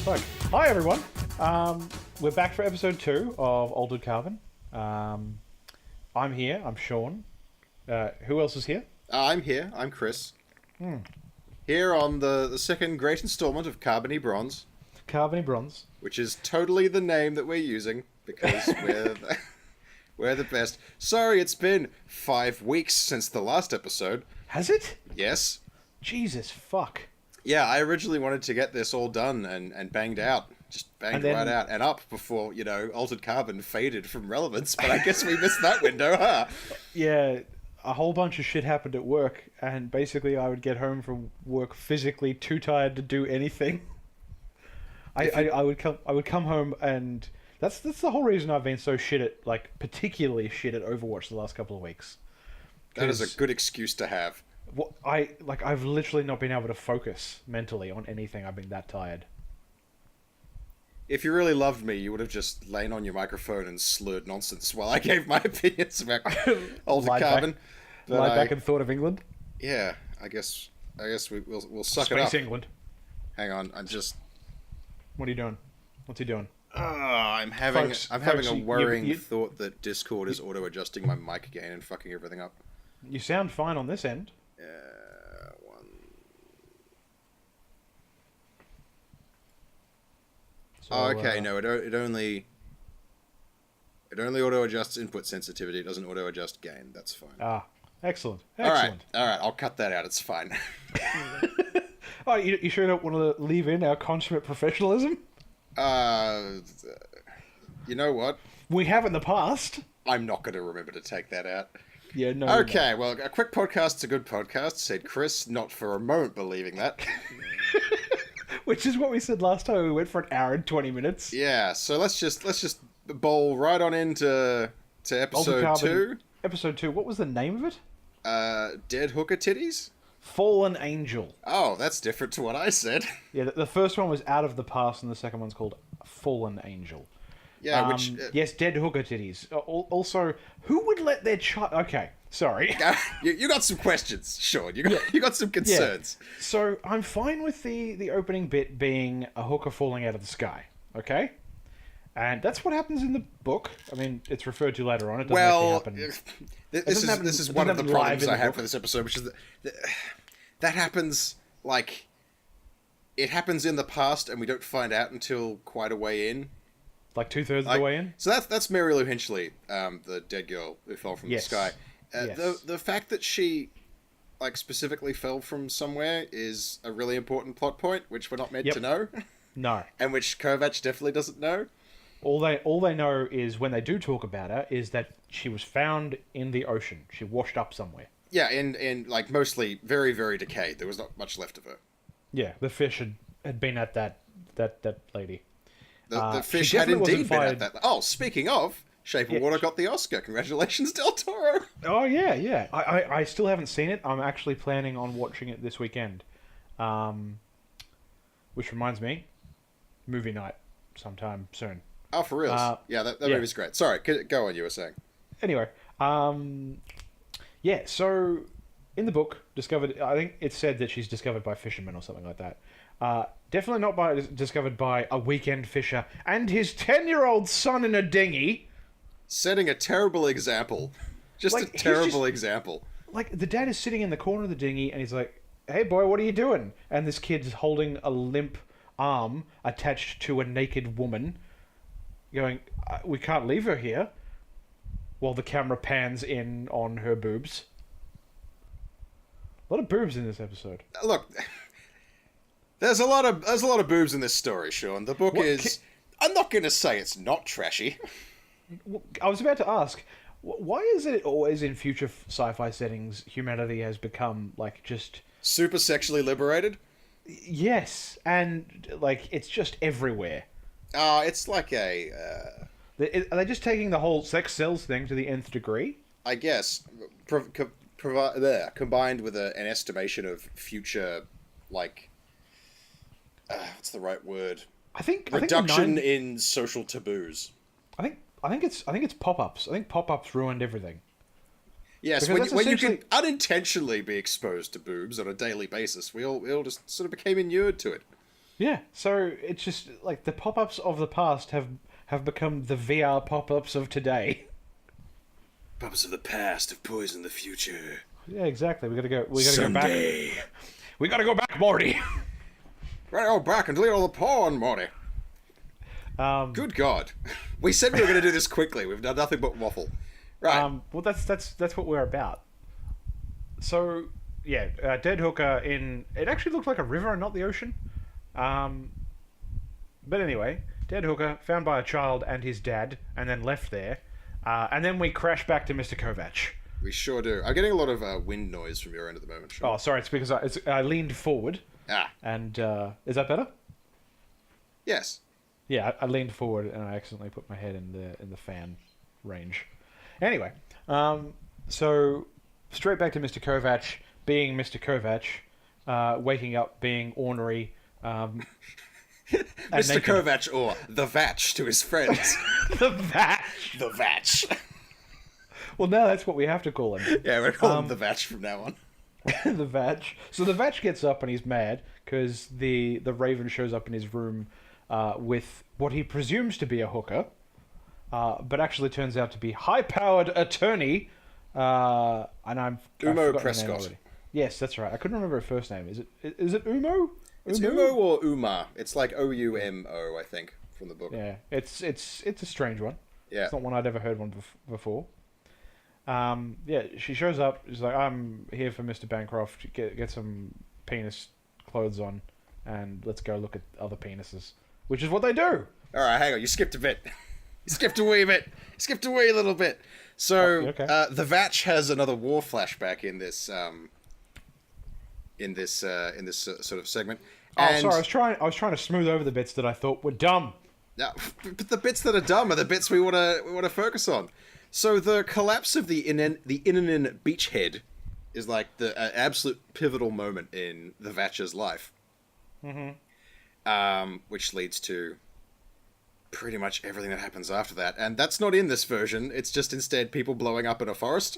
Fuck. Hi everyone. We're back for episode 2 of Altered Carbon. I'm here. I'm Sean. Who else is here? I'm here. I'm Chris. Here on the second great installment of Carbony Bronze. Carbony Bronze. Which is totally the name that we're using because we're the best. Sorry, it's been 5 weeks since the last episode. Has it? Yes. Jesus fuck. Yeah, I originally wanted to get this all done and banged out. Just banged right out and up before, Altered Carbon faded from relevance, but I guess we missed that window, huh? Yeah, a whole bunch of shit happened at work, and basically I would get home from work physically too tired to do anything. I would come home, and that's the whole reason I've been so particularly shit at Overwatch the last couple of weeks. That is a good excuse to have. I've literally not been able to focus mentally on anything. I've been that tired. If you really loved me, you would have just lain on your microphone and slurred nonsense while I gave my opinions about Altered Carbon. Lied back and thought of England. Yeah, I guess we'll suck Space it up. Space England. Hang on, I'm just. What are you doing? What's he doing? I'm having a worrying thought that Discord is auto adjusting my mic gain and fucking everything up. You sound fine on this end. No, it only auto adjusts input sensitivity. It doesn't auto adjust gain. That's fine. Ah, excellent. All right. I'll cut that out. It's fine. Oh, you sure don't want to leave in our consummate professionalism? You know what? We have in the past. I'm not going to remember to take that out. Yeah, no. Okay, well, a quick podcast's a good podcast, said Chris, not for a moment believing that. Which is what we said last time. We went for an hour and 20 minutes. Yeah, so let's just bowl right on into episode 2. Episode 2. What was the name of it? Dead Hooker Titties? Fallen Angel. Oh, that's different to what I said. Yeah, the first one was Out of the Past, and the second one's called Fallen Angel. Yeah, yes, Dead Hooker Titties. Also, who would let their child... Okay, sorry. You got some questions, Sean. You got some concerns. Yeah. So, I'm fine with the opening bit being a hooker falling out of the sky, okay? And that's what happens in the book. I mean, it's referred to later on. It doesn't actually happen. This is one of the problems I have for this episode, which is that happens, it happens in the past, and we don't find out until quite a way in. Like 2/3 of the way in? So that's Mary Lou Hinchley, the dead girl who fell from the sky. Yes. The fact that she specifically fell from somewhere is a really important plot point, which we're not meant to know. No. And which Kovac definitely doesn't know. All they know is, when they do talk about her, is that she was found in the ocean. She washed up somewhere. Yeah, and mostly very, very decayed. There was not much left of her. Yeah, the fish had been at that lady. The fish had indeed been at that. Oh, speaking of, Shape of Water got the Oscar. Congratulations, Del Toro. Oh, yeah. I still haven't seen it. I'm actually planning on watching it this weekend. Which reminds me, movie night sometime soon. Oh, for real? Yeah, that movie's great. Sorry, go on, you were saying. Anyway, so in the book, discovered, I think it said that she's discovered by fishermen or something like that. Definitely not discovered by a weekend fisher and his 10-year-old son in a dinghy. Setting a terrible example. Just a terrible example. The dad is sitting in the corner of the dinghy and he's like, "Hey boy, what are you doing?" And this kid's holding a limp arm attached to a naked woman, going, "We can't leave her here," while the camera pans in on her boobs. A lot of boobs in this episode. Look, there's a lot of boobs in this story, Sean. The book I'm not going to say it's not trashy. I was about to ask, why is it always in future sci-fi settings humanity has become just super sexually liberated? Yes, and it's just everywhere. It's like a... Are they just taking the whole sex sells thing to the nth degree? I guess. Combined with an estimation of future, what's the right word? Reduction in social taboos. I think it's pop-ups. I think pop-ups ruined everything. Yes, when you can unintentionally be exposed to boobs on a daily basis, we all just sort of became inured to it. Yeah, so it's just like the pop-ups of the past have become the VR pop-ups of today. Purpose of the past have poisoned the future. Yeah, exactly. We gotta go. We gotta Someday. go back. We gotta go back, Morty. Right, go back and delete all the porn, Morty. Good God, we said we were going to do this quickly. We've done nothing but waffle. Right. Well, that's what we're about. So yeah, dead hooker in. It actually looked like a river and not the ocean. But anyway, dead hooker found by a child and his dad, and then left there. And then we crash back to Mr. Kovac. We sure do. I'm getting a lot of wind noise from your end at the moment, Sean. Oh, sorry. It's because I leaned forward. And is that better? Yes. Yeah, I leaned forward and I accidentally put my head in the fan range. Anyway, so straight back to Mr. Kovac being Mr. Kovac, waking up being ornery. Mr. Kovac, or the Vacs to his friends. The Vac. The Vac. Well, now that's what we have to call him. Yeah, we're calling him the Vac from now on. The Vac. So the Vac gets up and he's mad because the Raven shows up in his room with what he presumes to be a hooker, but actually turns out to be high-powered attorney. And Umo Prescott. Yes, that's right. I couldn't remember her first name. Is it Umo? It's Umo or Uma. It's like Oumo, I think, from the book. Yeah, it's a strange one. Yeah, it's not one I'd ever heard one before. Yeah, she shows up. She's like, "I'm here for Mr. Bancroft. Get some penis clothes on, and let's go look at other penises." Which is what they do. All right, hang on. You skipped a bit. You skipped a wee bit. You skipped a wee little bit. So okay. The Vac has another war flashback in this sort of segment. And... Oh, sorry. I was trying to smooth over the bits that I thought were dumb. No, but the bits that are dumb are the bits we want to focus on. So the collapse of the Inanin beachhead is like the absolute pivotal moment in the Vac's life. Mm-hmm. Which leads to pretty much everything that happens after that. And that's not in this version. It's just instead people blowing up in a forest.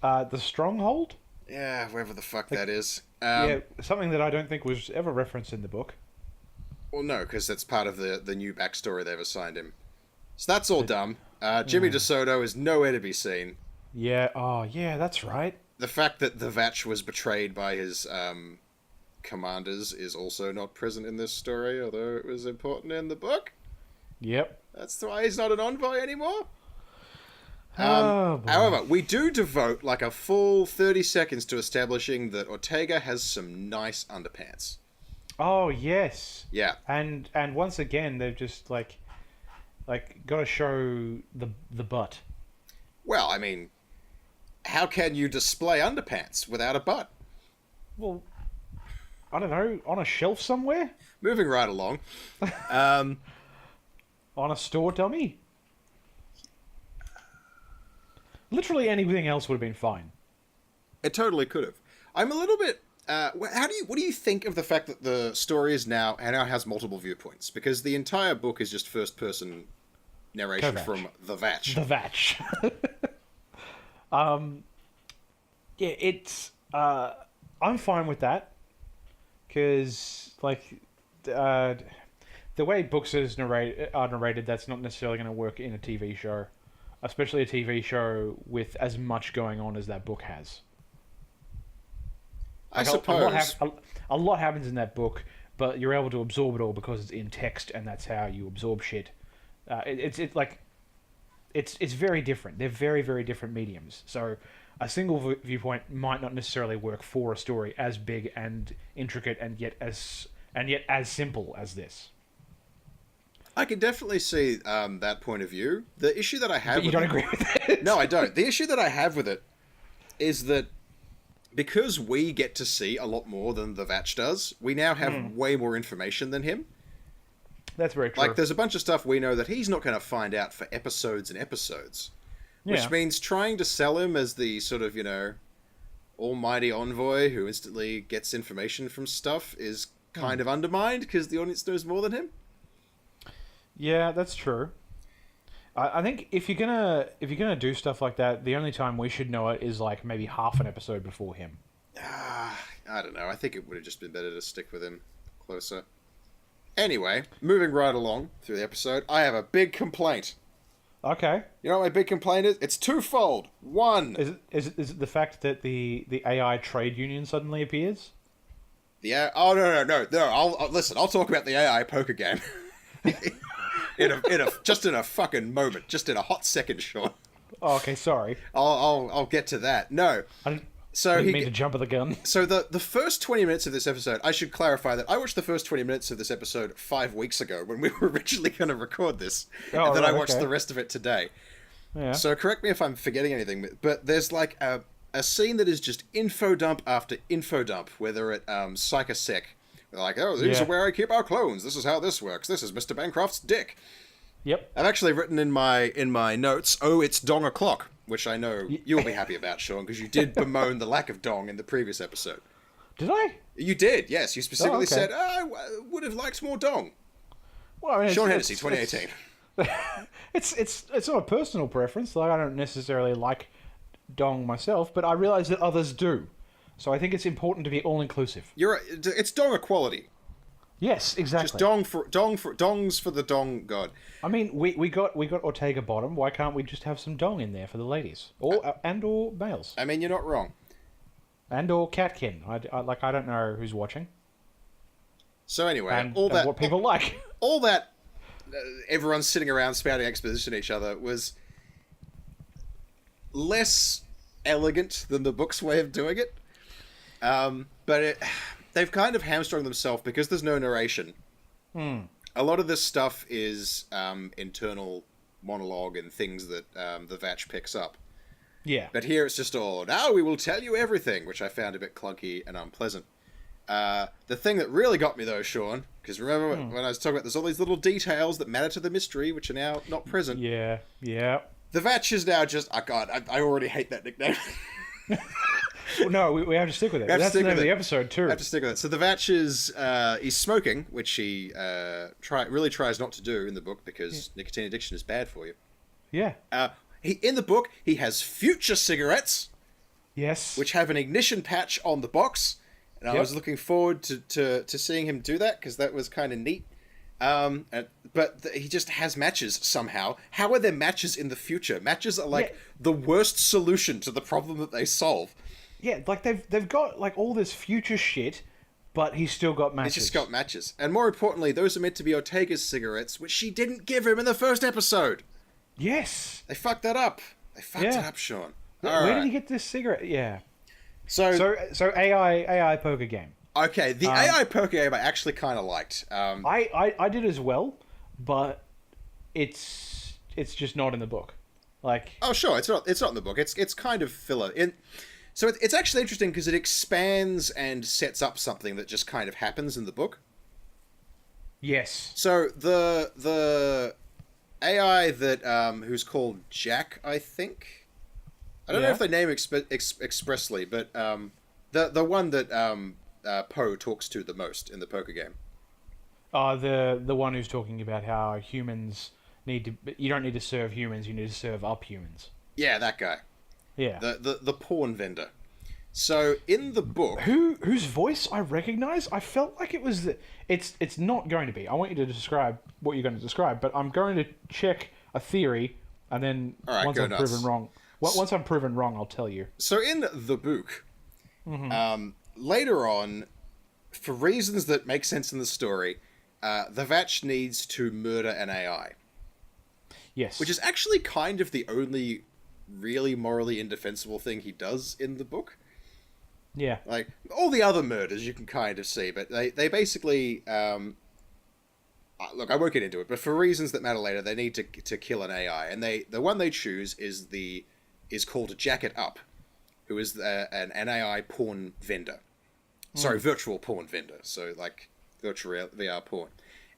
The Stronghold? Yeah, wherever the fuck that is. Yeah, something that I don't think was ever referenced in the book. Well, no, because that's part of the new backstory they've assigned him. So that's all dumb. Jimmy DeSoto is nowhere to be seen. Yeah, oh, yeah, that's right. The fact that the Vac was betrayed by his commanders is also not present in this story, although it was important in the book. Yep. That's why he's not an envoy anymore. Oh, however, we do devote like a full 30 seconds to establishing that Ortega has some nice underpants. Oh, yes. Yeah. And once again, they've just like got to show the butt. Well, I mean, how can you display underpants without a butt? Well, I don't know, on a shelf somewhere? Moving right along. On a store dummy? Literally anything else would have been fine. It totally could have. I'm a little bit... what do you think of the fact that the story now has multiple viewpoints? Because the entire book is just first-person narration Kovac. from the Vac. The Vac. Yeah, it's... I'm fine with that. Because, like... the way books are narrated, that's not necessarily going to work in a TV show. Especially a TV show with as much going on as that book has. I suppose. A lot happens in that book, but you're able to absorb it all because it's in text, and that's how you absorb shit. It's very different. They're very, very different mediums. So a single viewpoint might not necessarily work for a story as big and intricate and yet as simple as this. I can definitely see that point of view. The issue that I have but you don't agree with it? No, I don't. The issue that I have with it is that because we get to see a lot more than the Vac does, we now have way more information than him. That's very true. Like, there's a bunch of stuff we know that he's not going to find out for episodes and episodes. Yeah. Which means trying to sell him as the sort of, almighty envoy who instantly gets information from stuff is kind of undermined because the audience knows more than him. Yeah, that's true. I think if you're gonna do stuff like that, the only time we should know it is like maybe half an episode before him. I don't know. I think it would have just been better to stick with him closer. Anyway, moving right along through the episode, I have a big complaint. Okay. You know what my big complaint is? It's twofold. One, Is it the fact that the AI trade union suddenly appears? oh no! I'll listen. I'll talk about the AI poker game in a fucking moment, just in a hot second, Sean. Oh, okay, sorry. I'll get to that. No. I didn't mean to jump at the gun. So the first 20 minutes of this episode, I should clarify that I watched the first 20 minutes of this episode 5 weeks ago when we were originally going to record this, and then I watched the rest of it today. Yeah. So correct me if I'm forgetting anything, but there's like a scene that is just info dump after info dump, where they're at Psychosec. They're like, oh, these are where I keep our clones. This is how this works. This is Mr. Bancroft's dick. Yep. I've actually written in my notes, oh, it's dong o'clock, which I know you'll be happy about, Sean, because you did bemoan the lack of dong in the previous episode. Did I? You did, yes. You specifically said, I would have liked more dong. Well, I mean, Sean Hennessy, 2018. It's not a personal preference. Like, I don't necessarily like dong myself, but I realize that others do. So I think it's important to be all-inclusive. You're right. It's dong equality. Yes, exactly. Just dongs for the dong god. I mean, we got Ortega bottom. Why can't we just have some dong in there for the ladies, or males? I mean, you're not wrong. Or catkin. I don't know who's watching. So anyway, And what people like. All that, everyone's sitting around spouting exposition at each other was less elegant than the book's way of doing it. But they've kind of hamstrung themselves because there's no narration. A lot of this stuff is internal monologue and things that the Vacs picks up. Yeah. But here it's just all, now we will tell you everything, which I found a bit clunky and unpleasant. The thing that really got me, though, Sean, because remember when I was talking about there's all these little details that matter to the mystery, which are now not present. Yeah. The Vacs is now just, oh God, I already hate that nickname. Well, no, we have to stick with it. That's the name of the episode, too. I have to stick with it. So the Vacs is, he's smoking, which he really tries not to do in the book because nicotine addiction is bad for you. Yeah. In the book, he has future cigarettes. Yes. Which have an ignition patch on the box. And I was looking forward to seeing him do that because that was kind of neat. But he just has matches somehow. How are there matches in the future? Matches are like the worst solution to the problem that they solve. Yeah, like they've got like all this future shit, but he's still got matches. He's just got matches. And more importantly, those are meant to be Ortega's cigarettes, which she didn't give him in the first episode. Yes. They fucked that up. They fucked it up, Sean. Where did he get this cigarette? Yeah. So AI poker game. Okay, the AI poker game I actually kind of liked. I did as well, but it's just not in the book. Like, oh sure, it's not in the book. It's kind of filler. So it's actually interesting because it expands and sets up something that just kind of happens in the book. yes. So the AI that who's called Jack, I think. I don't know if they name expressly, but the one that Poe talks to the most in the poker game. The one who's talking about how humans you don't need to serve humans, you need to serve up humans. Yeah, that guy. Yeah. The porn vendor. So in the book, whose voice I recognize, I felt like it was it's not going to be. I want you to describe what you're going to describe, but I'm going to check a theory, and then once I'm proven wrong, I'll tell you. So in the book, later on, for reasons that make sense in the story, the Vacs needs to murder an AI. Yes. Which is actually kind of the only really morally indefensible thing he does in the book. Yeah. Like, all the other murders you can kind of see, but they basically... look, I won't get into it, but for reasons that matter later, they need to kill an AI, and the one they choose is called Jacket Up, who is an AI porn vendor. Sorry, virtual porn vendor, so like virtual VR porn.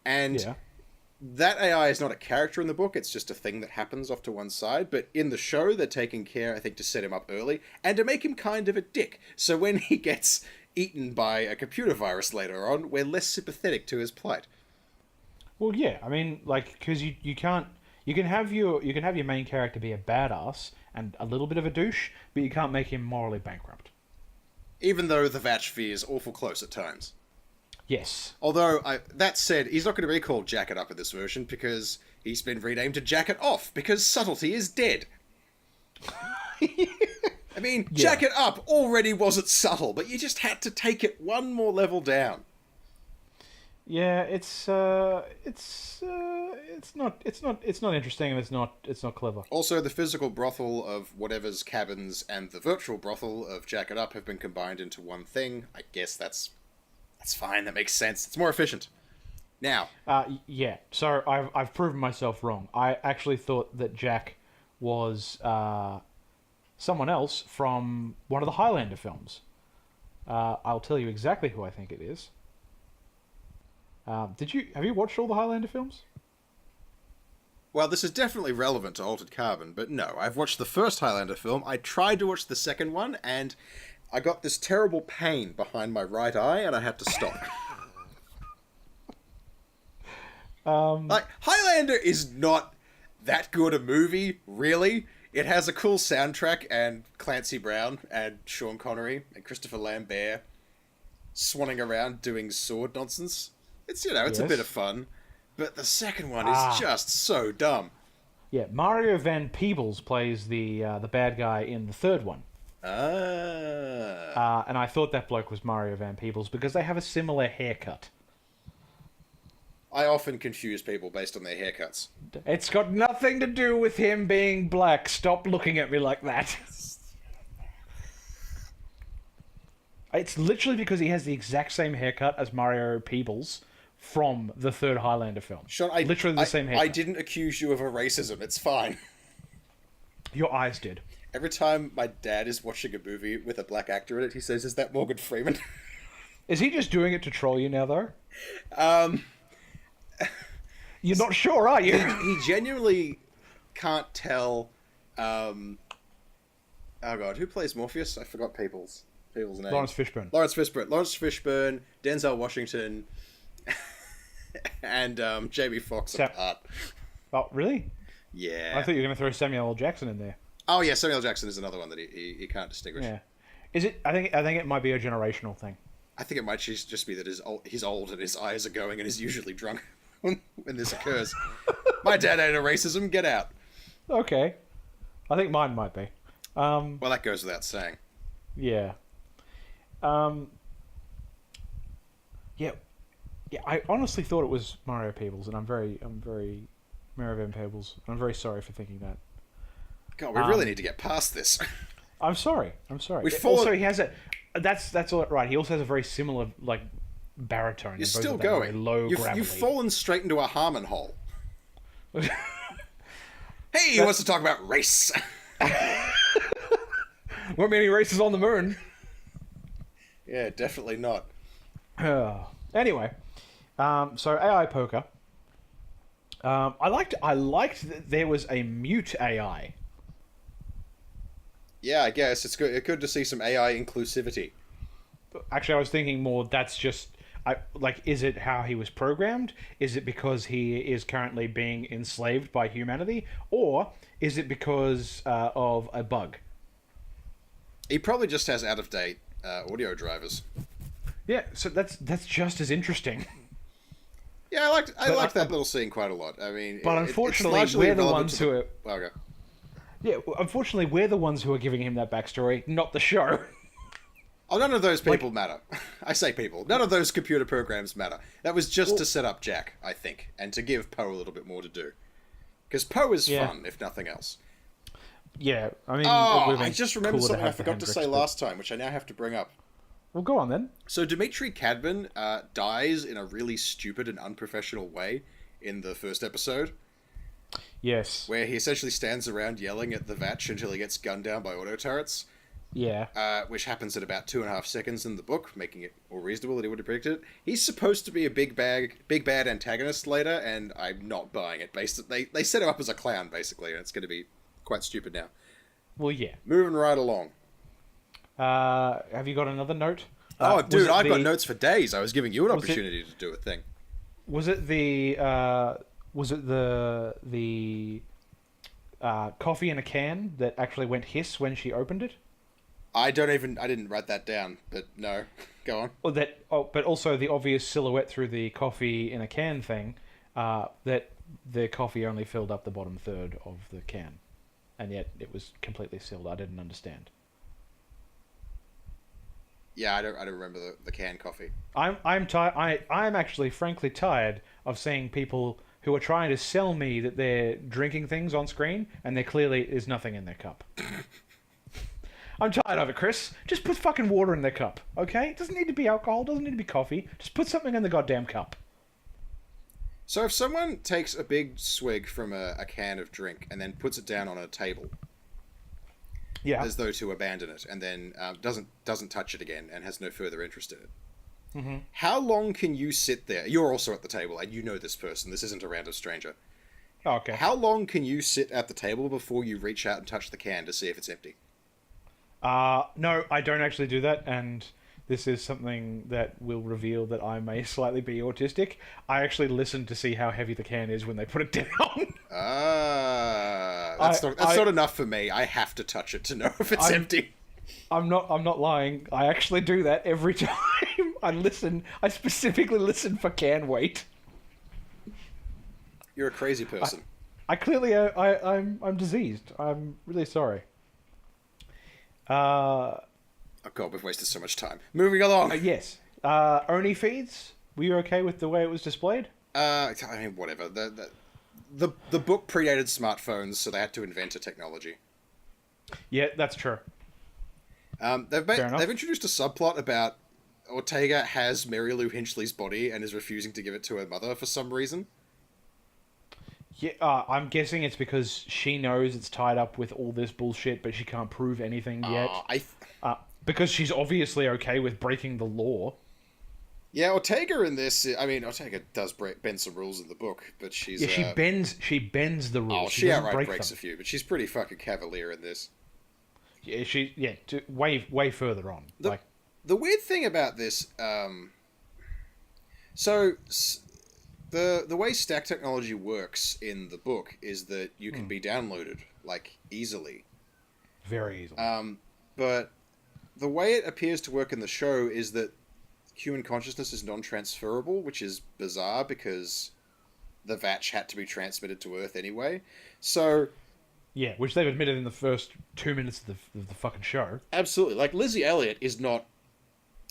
And that AI is not a character in the book, it's just a thing that happens off to one side, but in the show they're taking care, I think, to set him up early, and to make him kind of a dick. So when he gets eaten by a computer virus later on, we're less sympathetic to his plight. Well, yeah, I mean, like, because you can have your main character be a badass and a little bit of a douche, but you can't make him morally bankrupt. Even though the Vacs is awful close at times. Yes. Although, that said, he's not going to be called Jacket Up in this version because he's been renamed to Jacket Off because subtlety is dead. I mean, Yeah. Jacket Up already wasn't subtle, but you just had to take it one more level down. Yeah, it's not interesting, and it's not clever. Also, the physical brothel of whatever's cabins and the virtual brothel of Jacket Up have been combined into one thing. I guess that's fine. That makes sense. It's more efficient. Now, Yeah. So I've proven myself wrong. I actually thought that Jack was someone else from one of the Highlander films. I'll tell you exactly who I think it is. Have you watched all the Highlander films? well, this is definitely relevant to Altered Carbon, but no, I've watched the first Highlander film. I tried to watch the second one, and I got this terrible pain behind my right eye, and I had to stop. Like, Highlander is not that good a movie, really. It has a cool soundtrack, and Clancy Brown, and Sean Connery, and Christopher Lambert swanning around doing sword nonsense. It's, it's a Yes. bit of fun. But the second one is just so dumb. Yeah, Mario Van Peebles plays the bad guy in the third one. And I thought that bloke was Mario Van Peebles because they have a similar haircut. I often confuse people based on their haircuts. It's got nothing to do with him being black. Stop looking at me like that. It's literally because he has the exact same haircut as Mario Peebles from the third Highlander film. Sean, literally the same haircut. I didn't accuse you of a racism. It's fine. Your eyes did. Every time my dad is watching a movie with a black actor in it, he says, "Is that Morgan Freeman?" Is he just doing it to troll you now, though? You're not sure, are you? He genuinely can't tell. Oh god, who plays Morpheus? I forgot people's name. Lawrence Fishburne. Lawrence Fishburne, Denzel Washington, and Jamie Foxx apart. Oh, really? Yeah. I thought you were going to throw Samuel L. Jackson in there. Oh yeah, Samuel L. Jackson is another one that he can't distinguish. Yeah. Is it? I think it might be a generational thing. I think it might just be that he's old and his eyes are going and is usually drunk when this occurs. My dad ain't a racism. Get out. Okay. I think mine might be. Well, that goes without saying. Yeah. Yeah. I honestly thought it was Mario Peebles, and I'm very Mario Van Peebles. I'm very sorry for thinking that. God, we really need to get past this. I'm sorry. Also, he has a. That's all right. He also has a very similar baritone. You're Both still of them are very going. low You've gravelly. fallen straight into a Harmon hole. Hey, he wants to talk about race. Weren't many races on the moon. Yeah, definitely not. Anyway, so AI poker. I liked that there was a mute AI. Yeah, I guess it's good. It's good to see some AI inclusivity. Actually, I was thinking more. That's just. Is it how he was programmed? Is it because he is currently being enslaved by humanity, or is it because of a bug? He probably just has out of date audio drivers. Yeah, so that's just as interesting. Yeah, I like that little scene quite a lot. I mean, but unfortunately, we're the ones who are. Okay. Yeah, unfortunately, we're the ones who are giving him that backstory, not the show. Oh, none of those people matter. I say people. None of those computer programs matter. That was just to set up Jack, I think, and to give Poe a little bit more to do. Because Poe is fun, if nothing else. Yeah, I mean... I just remembered something I forgot to say last time, which I now have to bring up. Well, go on then. So Dmitri Kadman dies in a really stupid and unprofessional way in the first episode. Yes. Where he essentially stands around yelling at the Vacs until he gets gunned down by auto turrets. Yeah. Which happens at about 2.5 seconds in the book, making it more reasonable that he would have predicted it. He's supposed to be a big bad antagonist later, and I'm not buying it. They set him up as a clown, basically, and it's going to be quite stupid now. Well, yeah. Moving right along. Have you got another note? Dude, I've got notes for days. I was giving you an opportunity to do a thing. Was it the coffee in a can that actually went hiss when she opened it? I didn't write that down, but no. Go on. Or but also the obvious silhouette through the coffee in a can thing, that the coffee only filled up the bottom third of the can, and yet it was completely sealed. I didn't understand. Yeah, I don't remember the canned coffee. I'm tired. I'm actually frankly tired of seeing people who are trying to sell me that they're drinking things on screen, and there clearly is nothing in their cup. I'm tired of it, Chris. Just put fucking water in their cup, okay? It doesn't need to be alcohol, it doesn't need to be coffee. Just put something in the goddamn cup. So if someone takes a big swig from a can of drink and then puts it down on a table, Yeah. as though to abandon it, and then doesn't touch it again and has no further interest in it, Mm-hmm. how long can you sit there? You're also at the table, and you know this person. This isn't a random stranger. Oh, okay. How long can you sit at the table before you reach out and touch the can to see if it's empty? No, I don't actually do that, and this is something that will reveal that I may slightly be autistic. I actually listen to see how heavy the can is when they put it down. That's not enough for me. I have to touch it to know if it's empty. I'm not lying. I actually do that every time. I listen. I specifically listen for can weight. You're a crazy person. I clearly I'm diseased. I'm really sorry. Oh god, we've wasted so much time. Moving along. Yes. Oni feeds. Were you okay with the way it was displayed? I mean, whatever. The book predated smartphones, so they had to invent a technology. Yeah, that's true. They've introduced a subplot about Ortega has Mary Lou Hinchley's body and is refusing to give it to her mother for some reason. Yeah, I'm guessing it's because she knows it's tied up with all this bullshit, but she can't prove anything yet. Because she's obviously okay with breaking the law. Yeah, Ortega in this. I mean, Ortega does bend some rules in the book, but she's she bends the rules. Oh, she outright breaks them. a few, but she's pretty fucking cavalier in this. Yeah, way further on. The weird thing about this, the way stack technology works in the book is that you can be downloaded easily, very easily. But the way it appears to work in the show is that human consciousness is non-transferable, which is bizarre because the Vacs had to be transmitted to Earth anyway. So yeah, which they've admitted in the first 2 minutes of the fucking show. Absolutely, Lizzie Elliott is not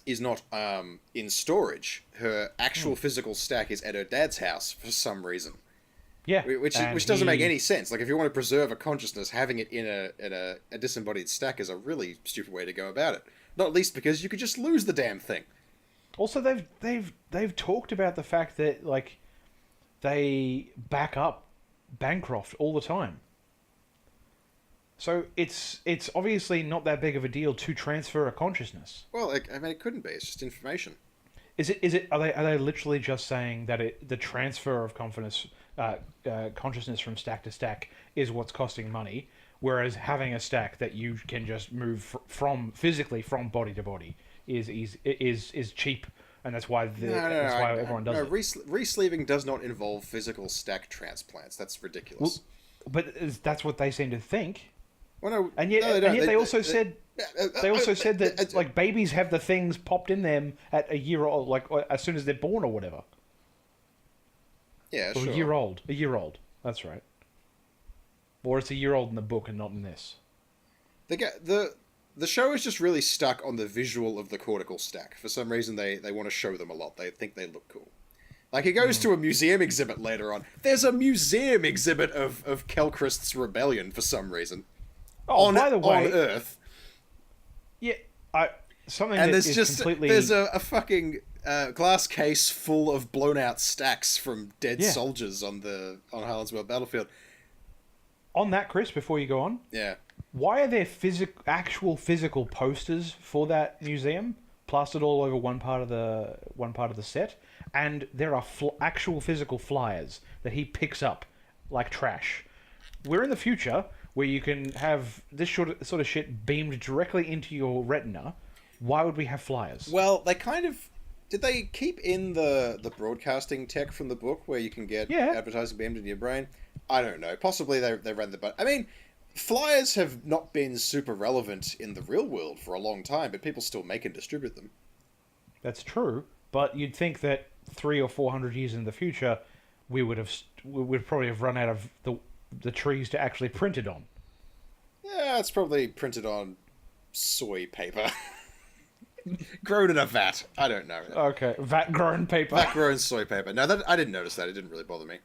in storage. Her actual physical stack is at her dad's house for some reason. Yeah, which doesn't make any sense. If you want to preserve a consciousness, having it in a disembodied stack is a really stupid way to go about it. Not least because you could just lose the damn thing. Also, they've talked about the fact that they back up Bancroft all the time. So it's obviously not that big of a deal to transfer a consciousness. Well, I mean, it couldn't be. It's just information. Are they literally just saying that the transfer of consciousness from stack to stack is what's costing money, whereas having a stack that you can just move physically from body to body is cheap, and that's why everyone does it. Resleeving does not involve physical stack transplants. That's ridiculous. Well, but that's what they seem to think. Well, no, and yet they also said that babies have the things popped in them at a year old, as soon as they're born or whatever. Yeah, or sure. A year old. That's right. Or it's a year old in the book and not in this. The show is just really stuck on the visual of the cortical stack. For some reason, they want to show them a lot. They think they look cool. It goes to a museum exhibit later on. There's a museum exhibit of Kelchrist's rebellion for some reason. Oh, by the way, on Earth. Yeah, something and that there's is just completely... There's a fucking glass case full of blown out stacks from dead soldiers on Harlan's World battlefield. On that, Chris, before you go on, yeah, why are there actual physical posters for that museum plastered all over one part of the set, and there are actual physical flyers that he picks up like trash? We're in the future where you can have this sort of shit beamed directly into your retina. Why would we have flyers? Well, they kind of... Did they keep in the broadcasting tech from the book where you can get advertising beamed into your brain? I don't know. Possibly they ran the... But I mean, flyers have not been super relevant in the real world for a long time, but people still make and distribute them. That's true, but you'd think that 300 or 400 years in the future, we would probably have run out of the trees to actually print it on. Yeah, it's probably printed on soy paper. Grown in a vat. I don't know. Okay, vat-grown paper. Vat-grown soy paper. No, I didn't notice that. It didn't really bother me.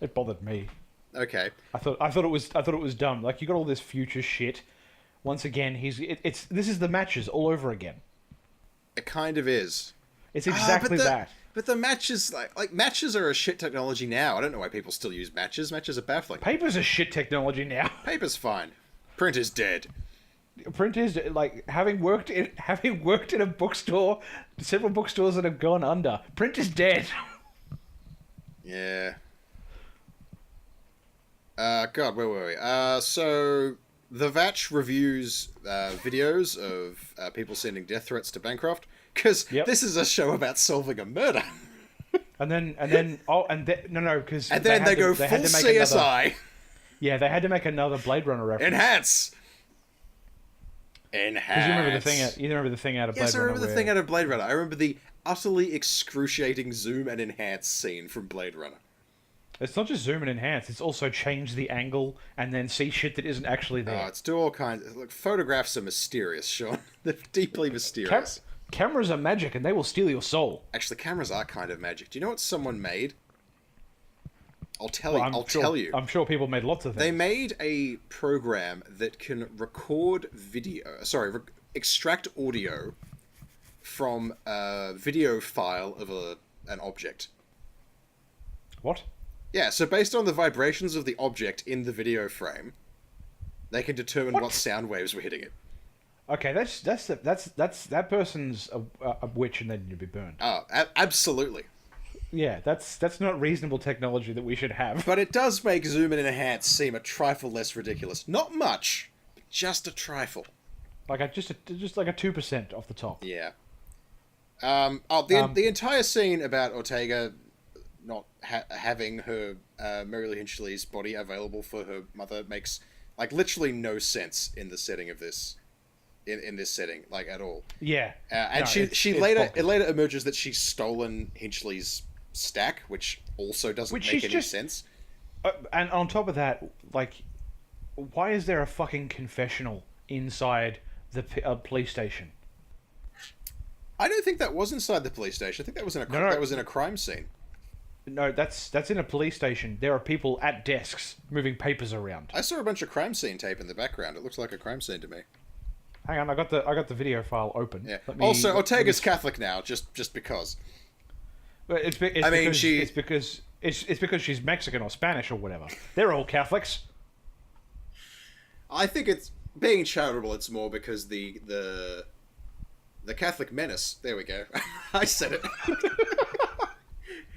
It bothered me. Okay. I thought it was dumb. Like, you got all this future shit. Once again, this is the matches all over again. It kind of is. It's exactly that. But the matches, like matches are a shit technology now. I don't know why people still use matches. Matches are baffling. Paper's a shit technology now. Paper's fine. Print is dead. Print is, like, having worked in a bookstore, several bookstores that have gone under. Print is dead. Yeah. God, where were we? So the Vatch reviews videos of people sending death threats to Bancroft, because this is a show about solving a murder. And then because and then they go full CSI. Yeah, they had to make another Blade Runner reference. Enhance. Because you remember the thing out of Blade Runner. Yes, I remember the thing out of Blade Runner. I remember the utterly excruciating zoom and enhance scene from Blade Runner. It's not just zoom and enhance, it's also change the angle and then see shit that isn't actually there. Oh, it's do all kinds. Look, photographs are mysterious, Sean. They're deeply mysterious. Cameras are magic and they will steal your soul. Actually, cameras are kind of magic. Do you know what someone made? I'll tell you. I'm sure people made lots of things. They made a program that can record extract audio from a video file of an object. What? Yeah, so based on the vibrations of the object in the video frame, they can determine what sound waves were hitting it. Okay, that person's a witch and they need to be burned. Oh, absolutely. Yeah, that's not reasonable technology that we should have. But it does make zoom and enhance seem a trifle less ridiculous. Not much, but just a trifle. Like just like a 2% off the top. Yeah. The entire scene about Ortega not having her Mary Lee Hinchley's body available for her mother makes like literally no sense in the setting of this. In this setting, like at all. Yeah. And it later emerges that she's stolen Hinchley's stack, which also doesn't make any sense. And on top of that, like, why is there a fucking confessional inside the police station? I don't think that was inside the police station. I think that was in a crime scene. No, that's in a police station. There are people at desks moving papers around. I saw a bunch of crime scene tape in the background. It looks like a crime scene to me. Hang on, I got the video file open. Yeah. Also, Ortega's Catholic now, just because. It's because she's Mexican or Spanish or whatever. They're all Catholics. I think it's being charitable. It's more because the Catholic menace. There we go. I said it.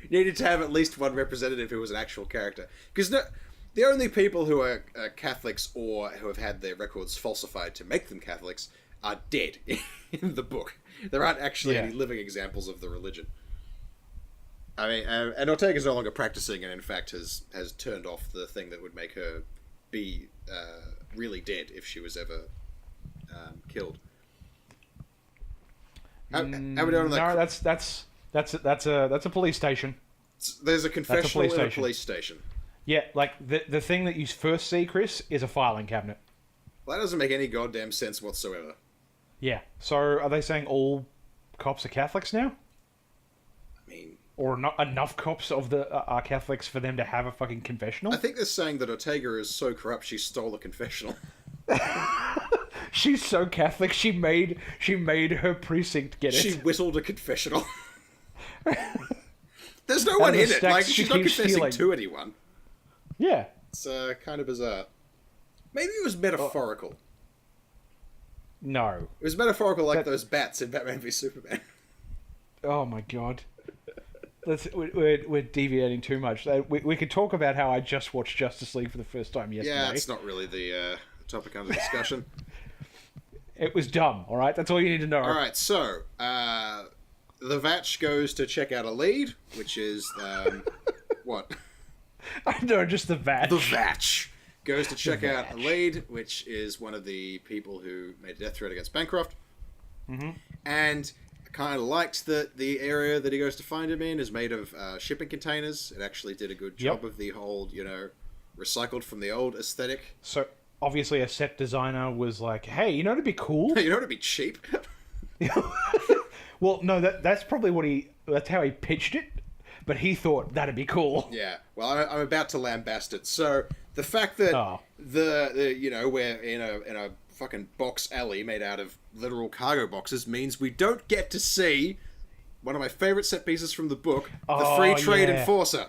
Needed to have at least one representative who was an actual character, because the only people who are Catholics or who have had their records falsified to make them Catholics are dead in the book. There aren't actually any living examples of the religion. I mean, and Ortega's no longer practicing, and in fact has turned off the thing that would make her be really dead if she was ever killed. How we doing on that? No, that's a police station. There's a confessional in a police station. Yeah, like the thing that you first see, Chris, is a filing cabinet. Well, that doesn't make any goddamn sense whatsoever. Yeah. So are they saying all cops are Catholics now? I mean, or not enough cops are Catholics for them to have a fucking confessional? I think they're saying that Ortega is so corrupt she stole a confessional. She's so Catholic. She made her precinct get it. She whittled a confessional. There's no one in it. Like she's not confessing to anyone. Yeah. It's kind of bizarre. Maybe it was metaphorical. No. It was metaphorical like those bats in Batman v Superman. Oh my god. We're deviating too much. We could talk about how I just watched Justice League for the first time yesterday. Yeah, it's not really the topic under discussion. It was dumb, alright? That's all you need to know. Alright, so, the Vatch goes to check out a lead, which is, what? I know, just the Vatch. The Vatch. goes to check out a Vach. lead, which is one of the people who made a death threat against Bancroft. Mm-hmm. And I kind of liked that the area that he goes to find him in is made of shipping containers. It actually did a good job of the whole, recycled from the old aesthetic. So obviously a set designer was like, hey, you know what'd be cool? You know what'd be cheap? Well, no, that's probably that's how he pitched it, but he thought that'd be cool. Yeah. Well, I'm about to lambast it. So the fact that we're in a fucking box alley made out of literal cargo boxes means we don't get to see one of my favorite set pieces from the book, the Free Trade Enforcer.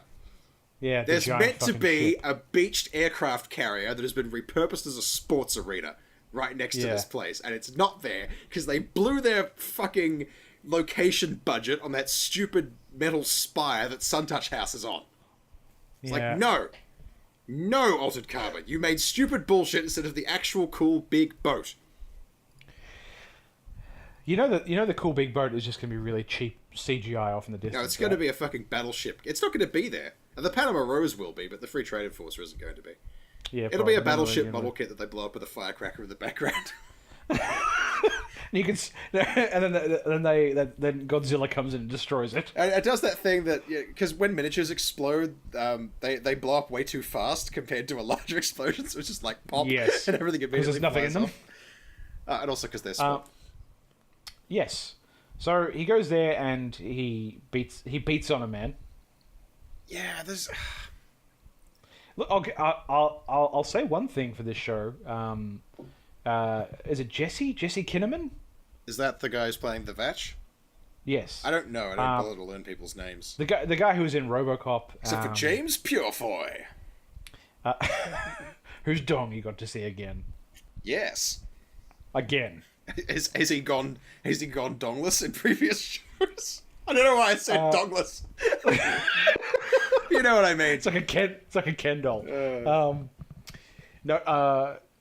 Yeah, there's meant to be ship. a beached aircraft carrier that has been repurposed as a sports arena right next to this place, and it's not there because they blew their fucking location budget on that stupid metal spire that Suntouch House is on. It's like, no, Altered Carbon, you made stupid bullshit instead of the actual cool big boat. You know the cool big boat is just going to be really cheap CGI off in the distance. No, it's going to be a fucking battleship. It's not going to be there. The Panama Rose will be, but the Free Trade Enforcer isn't going to be. Yeah, it'll be a battleship model kit that they blow up with a firecracker in the background. You can, and then Godzilla comes in and destroys it. And it does that thing that because when miniatures explode, they blow up way too fast compared to a larger explosion, so it's just like pop, and everything immediately because there's nothing in them, and also because they're small. Yes, so he goes there and he beats on a man. Yeah, there's. Look, okay, I'll say one thing for this show. Is it Jesse Kinnaman? Is that the guy who's playing the Vacs? Yes. I don't know. I don't bother to learn people's names. The guy who was in RoboCop. Except for James Purefoy. Whose dong you got to see again? Yes. Again. Has he gone dongless in previous shows? I don't know why I said dongless. You know what I mean. It's like a Ken doll.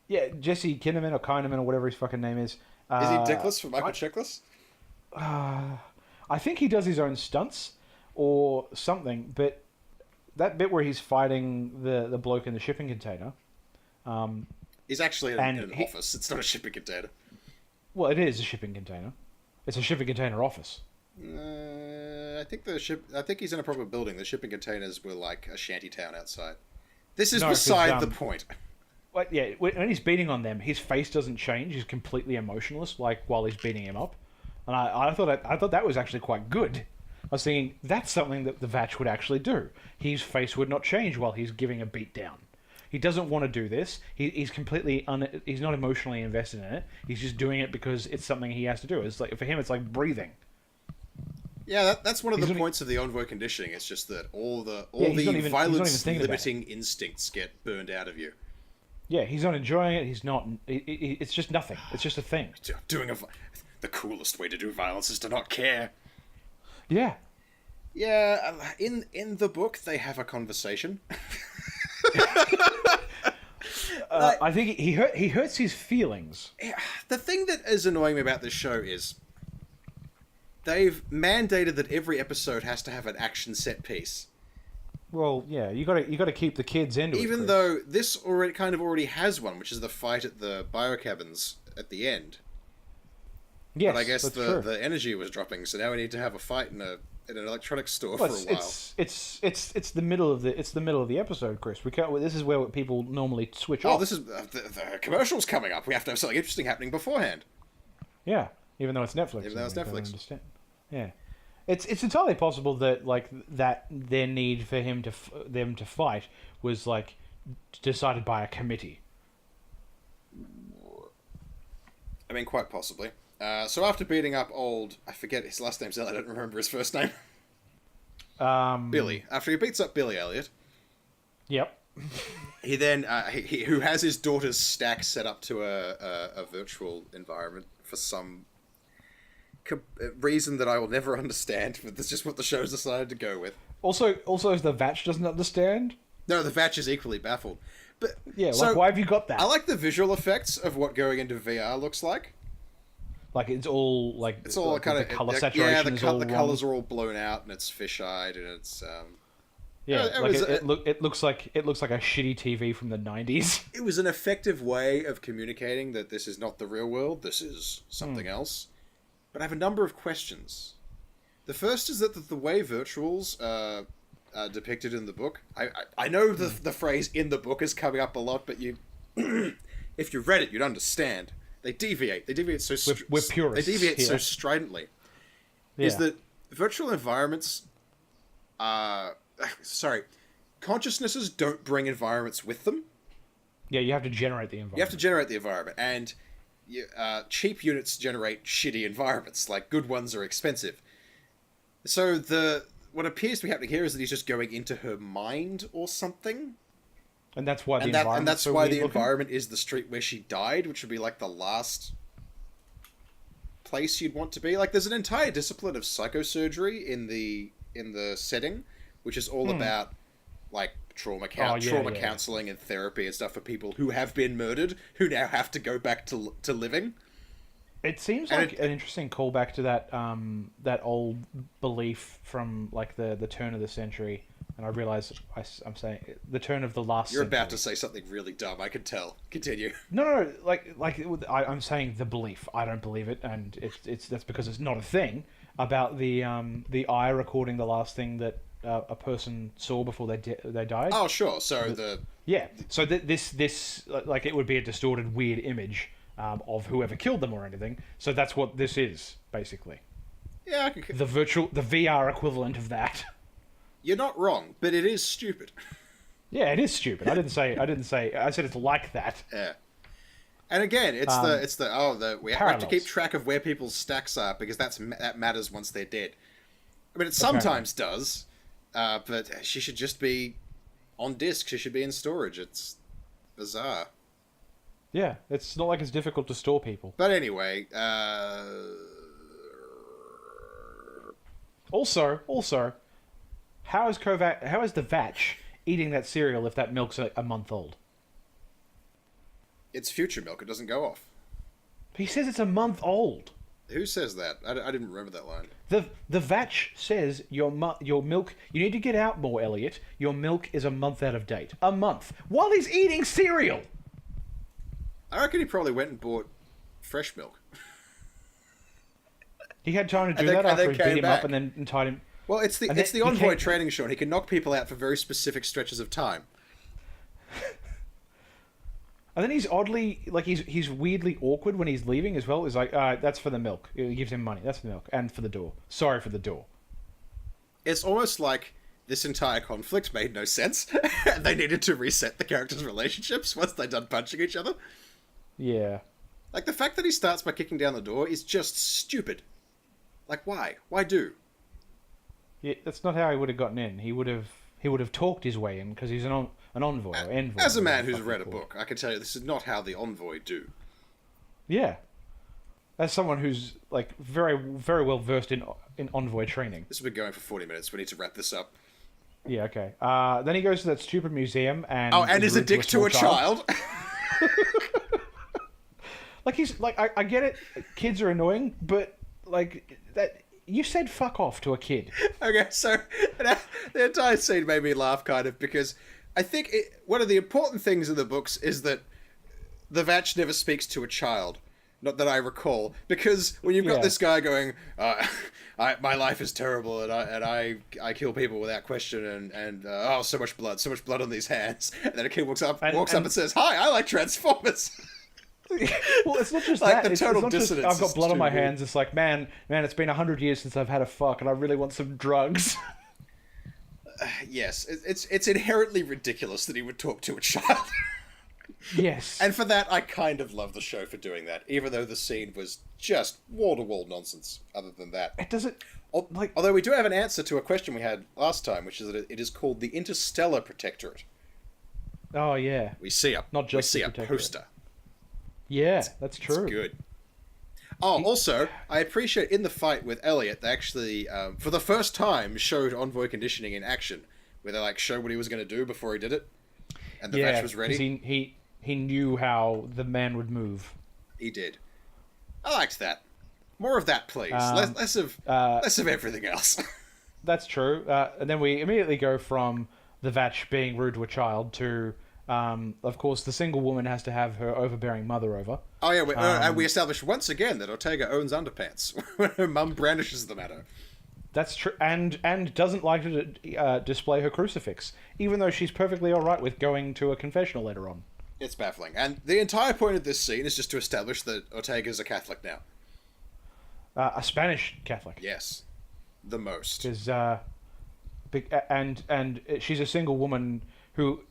Yeah, Jesse Kinnaman or Kinnaman or whatever his fucking name is. Is he Dickless for Michael Chiklis? I think he does his own stunts or something, but that bit where he's fighting the bloke in the shipping container. He's actually in an office. It's not a shipping container. Well, it is a shipping container. It's a shipping container office. I think he's in a proper building. The shipping containers were like a shanty town outside. This is beside the point. But yeah, when he's beating on them, his face doesn't change. He's completely emotionless, like while he's beating him up. And I thought that was actually quite good. I was thinking that's something that the Vacs would actually do. His face would not change while he's giving a beat down. He doesn't want to do this. He's completely he's not emotionally invested in it. He's just doing it because it's something he has to do. It's like for him, it's like breathing. Yeah, that's one of the points of the envoy conditioning. It's just that all the violence limiting instincts get burned out of you. Yeah, he's not enjoying it. He's not. It's just nothing. It's just a thing. The coolest way to do violence is to not care. Yeah. Yeah. In the book, they have a conversation. I think he hurts his feelings. The thing that is annoying me about this show is they've mandated that every episode has to have an action set piece. Well, yeah, you got to keep the kids into it. Even though this already has one, which is the fight at the biocabins at the end. Yes, but I guess the energy was dropping, so now we need to have a fight in an electronics store for a while. It's the middle of the episode, Chris. We can't. This is where people normally switch off. Oh, this is the commercial's coming up. We have to have something interesting happening beforehand. Yeah, even though it's Netflix. Even though it's Netflix. Yeah. It's entirely possible that that their need for them to fight was decided by a committee. I mean, quite possibly. So after beating up I forget his last name's Elliot. I don't remember his first name. Billy. After he beats up Billy Elliot. Yep. He then who has his daughter's stack set up to a virtual environment for some reason that I will never understand, but that's just what the show's decided to go with. Also, the Vacs doesn't understand. No, the Vacs is equally baffled. But yeah, why have you got that? I like the visual effects of what going into VR looks like. It's all kind of color saturation. Yeah, the colors are all blown out and it's fish-eyed and it's Yeah, It like was it looks like a shitty TV from the 90s. it was an effective way of communicating that this is not the real world, this is something else. But I have a number of questions. The first is that the way virtuals are depicted in the book, I know the phrase "in the book" is coming up a lot, but you, if you read it, you'd understand. They deviate. They deviate so. We're purists. They deviate so here. stridently. Yeah. Is that virtual environments? Sorry, consciousnesses don't bring environments with them. Yeah, you have to generate the environment. You have to generate the environment, and cheap units generate shitty environments. Like good ones are expensive. So what appears to be happening here is that he's just going into her mind or something. And that's why And that's why the environment is the street where she died, which would be like the last place you'd want to be. Like, there's an entire discipline of psychosurgery in the setting, which is all about like trauma counseling and therapy and stuff for people who have been murdered, who now have to go back to living. It seems like an interesting callback to that old belief from like the turn of the century. And I realize I'm saying the turn of the last. You're century. about to say something really dumb. I can tell. Continue. No. I'm saying the belief. I don't believe it, and that's because it's not a thing. About the eye recording the last thing that a person saw before they died. Oh sure. So So this like it would be a distorted, weird image of whoever killed them or anything. So that's what this is basically. Yeah. The VR equivalent of that. You're not wrong, but it is stupid. Yeah, it is stupid. I said it's like that. Yeah. And again, we have to keep track of where people's stacks are because that matters once they're dead. I mean, it sometimes does, but she should just be on disk. She should be in storage. It's bizarre. Yeah, it's not like it's difficult to store people. But anyway, Also, how is the Vatch eating that cereal if that milk's a month old? It's future milk. It doesn't go off. He says it's a month old. Who says that? I didn't remember that line. The Vatch says your milk. You need to get out more, Elliot. Your milk is a month out of date. A month while he's eating cereal. I reckon he probably went and bought fresh milk. He had time to do that after he beat him up and then tied him. Well, it's the Envoy training show, and he can knock people out for very specific stretches of time. And then he's oddly, like, he's weirdly awkward when he's leaving as well. He's like, that's for the milk. He gives him money. That's for the milk. And for the door. Sorry for the door. It's almost like this entire conflict made no sense. They needed to reset the characters' relationships once they're done punching each other. Yeah. Like, the fact that he starts by kicking down the door is just stupid. Like, why? Why do? Yeah, that's not how he would have gotten in. He would have talked his way in because he's an envoy or envoy. As a man who's read a book, I can tell you this is not how the envoy do. Yeah. As someone who's like very very well versed in envoy training. This has been going for 40 minutes. We need to wrap this up. Yeah. Okay. Then he goes to that stupid museum and is a dick to a child. Like he's like I get it. Kids are annoying, but like that. You said fuck off to a kid. Okay, so the entire scene made me laugh kind of because I think one of the important things in the books is that the Vatch never speaks to a child. Not that I recall. Because when you've got this guy going, my life is terrible and I kill people without question and so much blood on these hands. And then a kid walks up and says, hi, I like Transformers. Well, it's not just like that. the total it's not dissonance. Just, I've got blood on my hands. It's like, man, it's been 100 years since I've had a fuck, and I really want some drugs. Yes, it's inherently ridiculous that he would talk to a child. Yes, and for that, I kind of love the show for doing that, even though the scene was just wall-to-wall nonsense. Other than that, it doesn't. Like, although we do have an answer to a question we had last time, which is that it is called the Interstellar Protectorate. Oh yeah, we see a poster. Yeah, that's true. It's good. Oh, also, I appreciate in the fight with Elliot, they actually, for the first time, showed envoy conditioning in action, where they like showed what he was going to do before he did it, and the Vatch was ready. He knew how the man would move. He did. I liked that. More of that, please. Less of everything else. That's true. And then we immediately go from the Vatch being rude to a child to, of course, the single woman has to have her overbearing mother over. Oh yeah, and we established once again that Ortega owns underpants when her mum brandishes them at her. That's true, and doesn't like to display her crucifix, even though she's perfectly all right with going to a confessional later on. It's baffling, and the entire point of this scene is just to establish that Ortega's a Catholic now. A Spanish Catholic. Yes, the most. Because and she's a single woman who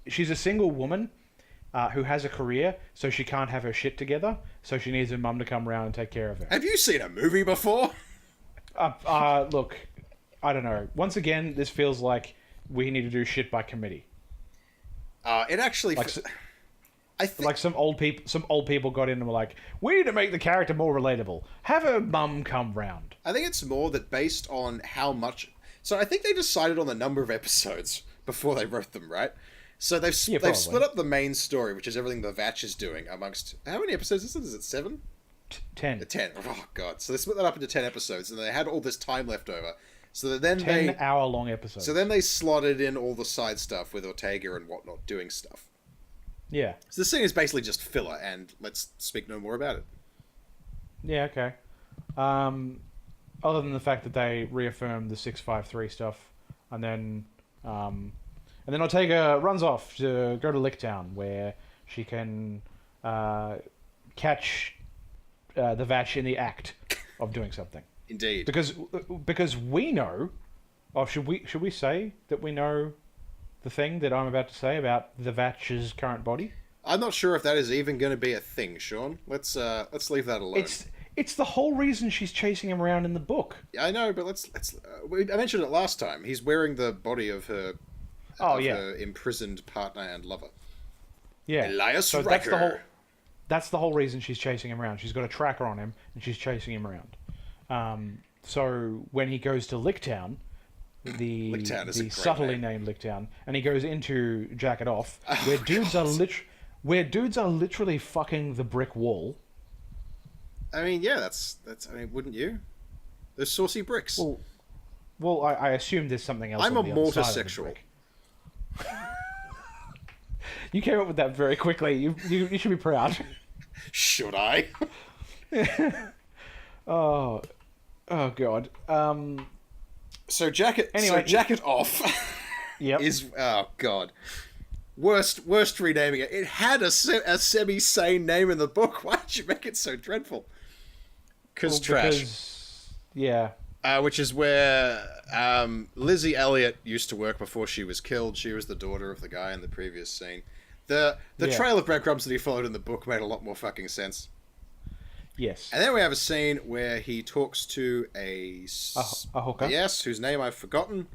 has a career, so she can't have her shit together. So she needs her mum to come around and take care of her. Have you seen a movie before? Look, I don't know. Once again, this feels like we need to do shit by committee. It actually. I think like some old people got in and were like, we need to make the character more relatable. Have her mum come round. I think it's more that based on how much. So I think they decided on the number of episodes before they wrote them, right? So they've split up the main story, which is everything the Vatch is doing, amongst how many episodes is it? Is it 7? 10. 10. Oh god! So they split that up into 10 episodes, and they had all this time left over. So that then 10-hour-long episodes. So then they slotted in all the side stuff with Ortega and whatnot doing stuff. Yeah. So the scene is basically just filler, and let's speak no more about it. Yeah. Okay. Other than the fact that they reaffirmed the 653 stuff, and then Ortega runs off to go to Licktown, where she can catch the Vatch in the act of doing something. Indeed. Because we know, or should we say that we know the thing that I'm about to say about the Vatch's current body? I'm not sure if that is even going to be a thing, Sean. Let's leave that alone. It's the whole reason she's chasing him around in the book. Yeah, I know, but let's. I mentioned it last time. He's wearing the body of her. Her imprisoned partner and lover. Yeah. Elias Riker. That's the whole reason she's chasing him around. She's got a tracker on him, and she's chasing him around. So when he goes to Licktown, the subtly named Licktown, and he goes into Jacket Off, where dudes are literally fucking the brick wall. I mean, yeah, that's. I mean, wouldn't you? Those saucy bricks. Well, I assume there's something else. I'm a mortar sexual. You came up with that very quickly. You should be proud. Should I? Oh god. So Jacket Off. Yep. Is god. Worst renaming it. It had a semi-sane name in the book. Why did you make it so dreadful? Trash. Yeah. Which is where Lizzie Elliott used to work before she was killed. She was the daughter of the guy in the previous scene. The trail of breadcrumbs that he followed in the book made a lot more fucking sense. Yes. And then we have a scene where he talks to a hooker. Yes, whose name I've forgotten.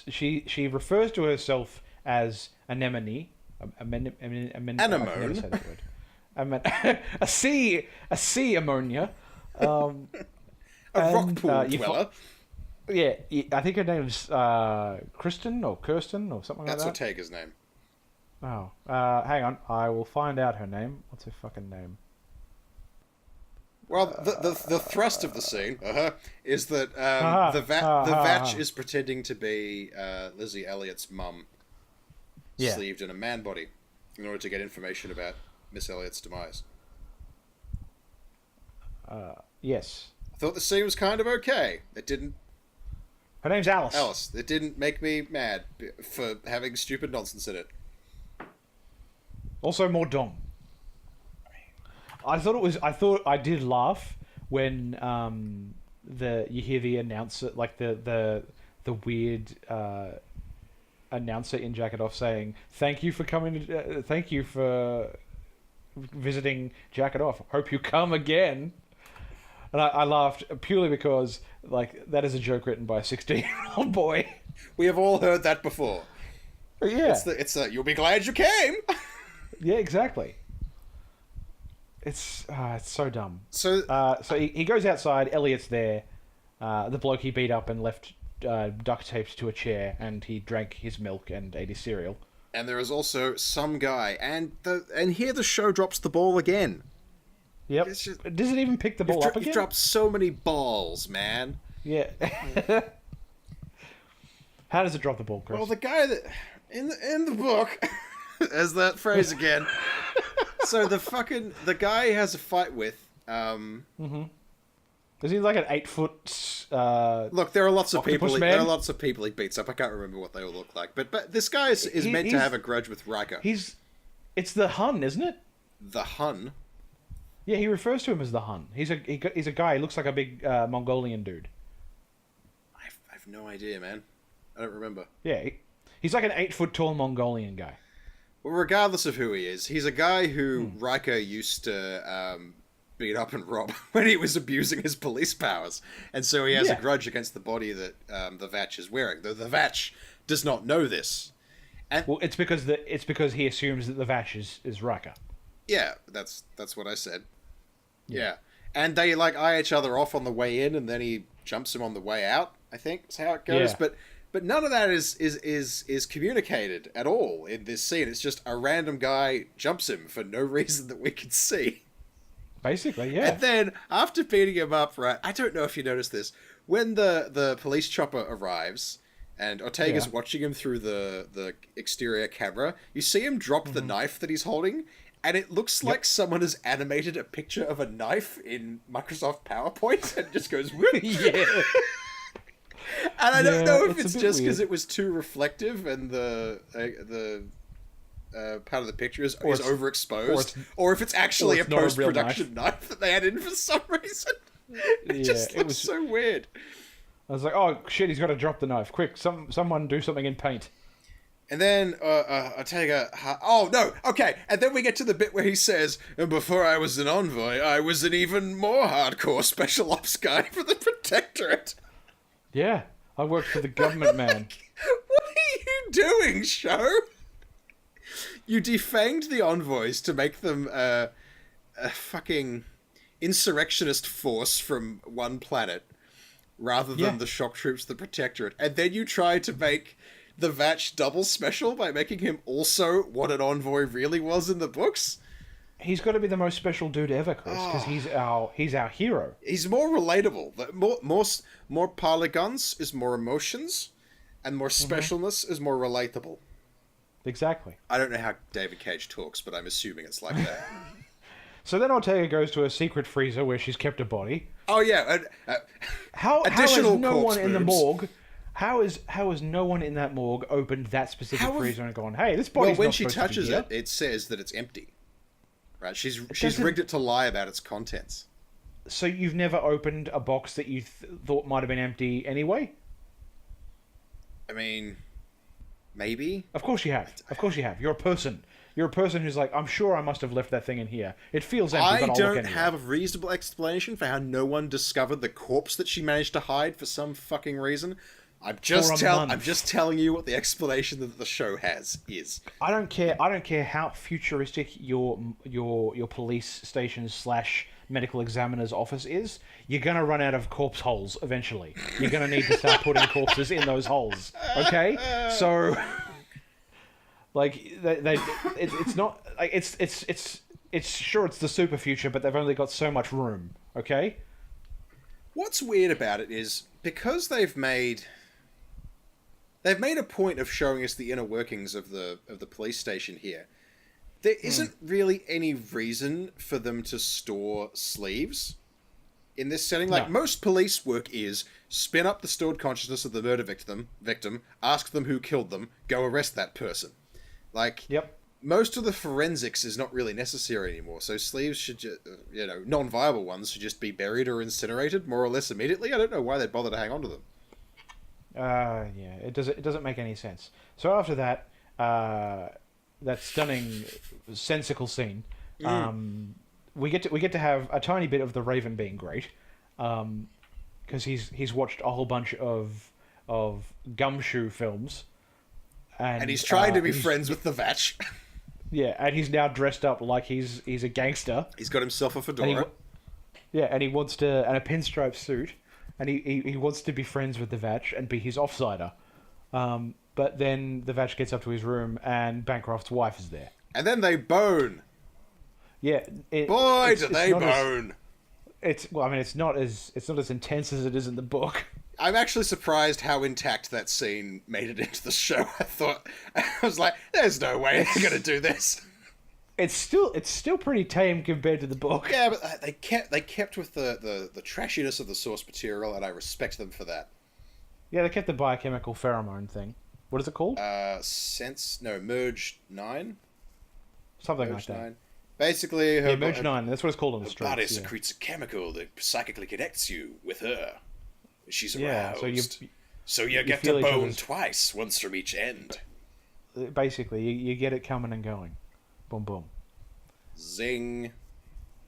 She refers to herself as anemone. Anemone. I've never said that word. A sea ammonia. A rock pool dweller. Yeah, I think her name's Kristen or Kirsten or something like that. That's Ortega's name. Oh, hang on. I will find out her name. What's her fucking name? Well, the thrust of the scene is that the Vatch is pretending to be Lizzie Elliott's mum, sleeved in a man body, in order to get information about Miss Elliott's demise. Yes. I thought the scene was kind of okay. It didn't. Her name's Alice. Alice. It didn't make me mad for having stupid nonsense in it. Also, more dumb. I thought I did laugh when you hear the announcer, like the weird announcer in Jacket Off saying, "Thank you for coming. Thank you for visiting Jacket Off. Hope you come again." And I laughed purely because, like, that is a joke written by a 16-year-old boy. We have all heard that before. Yeah. It's you'll be glad you came. Yeah, exactly. It's so dumb. So he goes outside. Elliot's there. The bloke he beat up and left duct taped to a chair, and he drank his milk and ate his cereal. And there is also some guy, and here the show drops the ball again. Yep. Does it even pick the ball up again? You've dropped so many balls, man. Yeah. How does it drop the ball, Chris? Well, the guy that in the book, as that phrase again. So the guy he has a fight with. Is he like an 8-foot? Look, there are lots of people. man? There are lots of people he beats up. I can't remember what they all look like, but this guy is meant to have a grudge with Riker. It's the Hun, isn't it? The Hun. Yeah, he refers to him as the Hun. He's a guy. He looks like a big Mongolian dude. I've no idea, man. I don't remember. Yeah, he's like an 8-foot tall Mongolian guy. Well, regardless of who he is, he's a guy who Riker used to beat up and rob when he was abusing his police powers, and so he has a grudge against the body that the Vacs is wearing. Though the Vacs does not know this. And well, it's because he assumes that the Vacs is Riker. Yeah, that's what I said. Yeah. And they eye each other off on the way in, and then he jumps him on the way out. I think is how it goes. Yeah. But none of that is communicated at all in this scene. It's just a random guy jumps him for no reason that we can see. Basically, yeah. And then after beating him up, right? I don't know if you noticed this. When the police chopper arrives and Ortega's watching him through the exterior camera, you see him drop the knife that he's holding. And it looks like someone has animated a picture of a knife in Microsoft PowerPoint and just goes, whoop. Yeah. And I don't know if it's it's just because it was too reflective and the part of the picture is overexposed, or if it's actually a post-production knife that they had in for some reason. It just looks so weird. I was like, oh shit, he's got to drop the knife. Quick, someone do something in paint. And then Ortega... Oh, no, okay. And then we get to the bit where he says, and before I was an envoy, I was an even more hardcore special ops guy for the Protectorate. Yeah, I worked for the government, man. What are you doing, show? You defanged the envoys to make them a fucking insurrectionist force from one planet, rather than the shock troops, the Protectorate. And then you tried to make the Vacs double special by making him also what an envoy really was in the books. He's got to be the most special dude ever, Chris, because he's our hero. He's more relatable. More polygons is more emotions, and more specialness is more relatable. Exactly. I don't know how David Cage talks, but I'm assuming it's like that. So then Ortega goes to a secret freezer where she's kept a body. Oh yeah. How is no one in the boobs. morgue? How is no one in that morgue opened that specific freezer and gone, hey, this body's when not she supposed to be touches here. it says that it's empty. Right? She's rigged it to lie about its contents. So you've never opened a box that you thought might have been empty anyway? I mean, maybe. Of course you have. Of course you have. You're a person. You're a person who's like, I'm sure I must have left that thing in here. It feels empty, but I'll look anyway. I don't have a reasonable explanation for how no one discovered the corpse that she managed to hide for some fucking reason. I'm just telling you what the explanation that the show has is. I don't care how futuristic your police station / medical examiner's office is. You're gonna run out of corpse holes eventually. You're gonna need to start putting corpses in those holes. Okay, so like it's not like it's sure it's the super future, but they've only got so much room. Okay. What's weird about it is because they've made a point of showing us the inner workings of the police station here. There isn't really any reason for them to store sleeves in this setting. Like, most police work is spin up the stored consciousness of the murder victim, ask them who killed them, go arrest that person. Like, most of the forensics is not really necessary anymore, so sleeves should just, non-viable ones should just be buried or incinerated more or less immediately. I don't know why they'd bother to hang on to them. It doesn't make any sense. So after that, that stunning, sensical scene, we get to have a tiny bit of the Raven being great, because he's watched a whole bunch of gumshoe films, and he's trying to be friends with the Vacs. Yeah, and he's now dressed up like he's a gangster. He's got himself a fedora. And he wants to, and a pinstripe suit. And he wants to be friends with the Vacs and be his offsider. But then the Vacs gets up to his room and Bancroft's wife is there. And then they bone. Yeah. Do they bone. It's not as intense as it is in the book. I'm actually surprised how intact that scene made it into the show. I was like, there's no way they're gonna do this. It's still pretty tame compared to the book. Yeah, but they kept with the trashiness of the source material, and I respect them for that. Yeah, they kept the biochemical pheromone thing. What is it called? Merge 9? Something Merge like that. 9. Basically, Merge 9. That's what it's called on the streets. Body secretes a chemical that psychically connects you with her. She's aroused. Yeah, so you get to bone twice, once from each end. Basically, you get it coming and going. Boom, boom. Zing.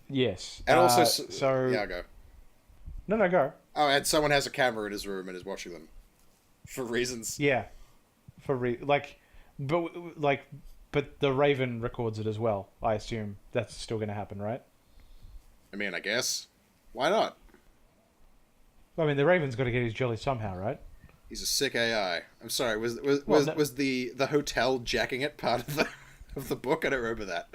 Yes. And also, so... go. No, go. Oh, and someone has a camera in his room and is watching them. For reasons. Yeah. But the Raven records it as well. I assume that's still going to happen, right? I mean, I guess. Why not? I mean, the Raven's got to get his jelly somehow, right? He's a sick AI. I'm sorry. Was the hotel jacking it part of the book? I don't remember that.